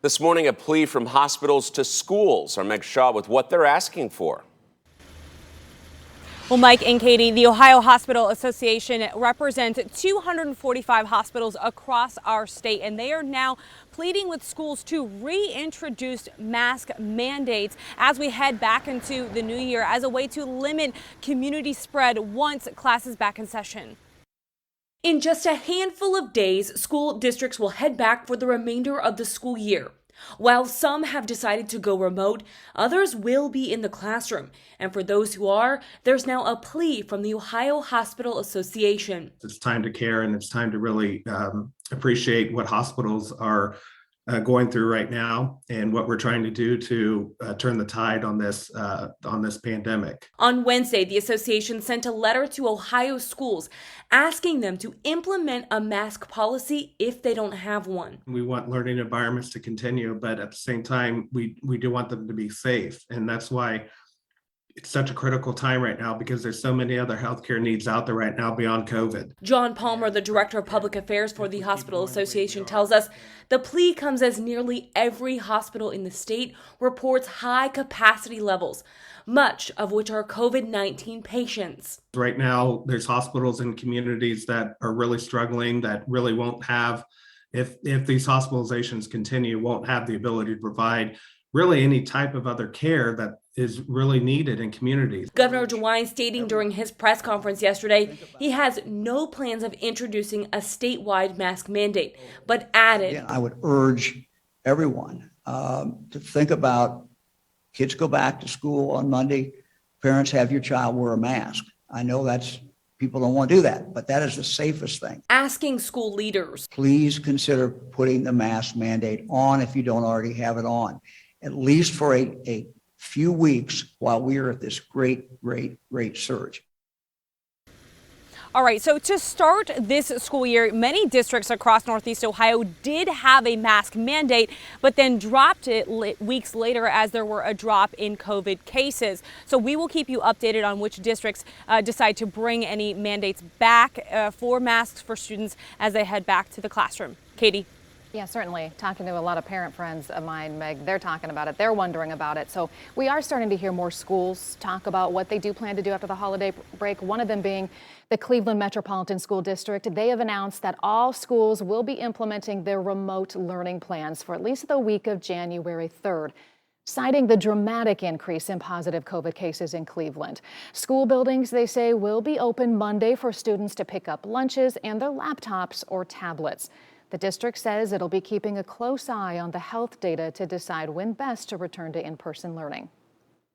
This morning, a plea from hospitals to schools. Our Meg Shaw with what they're asking for. Well, Mike and Katie, the Ohio Hospital Association represents 245 hospitals across our state, and they are now pleading with schools to reintroduce mask mandates as we head back into the new year as a way to limit community spread once classes back in session. In just a handful of days, school districts will head back for the remainder of the school year. While some have decided to go remote, others will be in the classroom. And for those who are, there's now a plea from the Ohio Hospital Association. It's time to care, and it's time to really appreciate what hospitals are going through right now and what we're trying to do to turn the tide on this pandemic. On Wednesday, the association sent a letter to Ohio schools asking them to implement a mask policy if they don't have one. We want learning environments to continue, but at the same time, we do want them to be safe. And that's why it's such a critical time right now, because there's so many other healthcare needs out there right now beyond COVID. John Palmer, the director of public affairs for the Hospital Association, tells us the plea comes as nearly every hospital in the state reports high capacity levels, much of which are COVID-19 patients. Right now, there's hospitals and communities that are really struggling, that really won't have, if these hospitalizations continue, won't have the ability to provide really any type of other care that is really needed in communities. Governor DeWine stating during his press conference yesterday he has no plans of introducing a statewide mask mandate, but added, I would urge everyone to think about kids go back to school on Monday, parents have your child wear a mask. I know people don't want to do that, but that is the safest thing. Asking school leaders, please consider putting the mask mandate on if you don't already have it on, at least for a few weeks while we are at this great surge. All right, so to start this school year, many districts across Northeast Ohio did have a mask mandate, but then dropped it weeks later as there were a drop in COVID cases. So we will keep you updated on which districts decide to bring any mandates back for masks for students as they head back to the classroom. Katie? Yeah, certainly. Talking to a lot of parent friends of mine, Meg, they're talking about it. They're wondering about it. So we are starting to hear more schools talk about what they do plan to do after the holiday break, one of them being the Cleveland Metropolitan School District. They have announced that all schools will be implementing their remote learning plans for at least the week of January 3rd. Citing the dramatic increase in positive COVID cases in Cleveland. School buildings, they say, will be open Monday for students to pick up lunches and their laptops or tablets. The district says it'll be keeping a close eye on the health data to decide when best to return to in-person learning.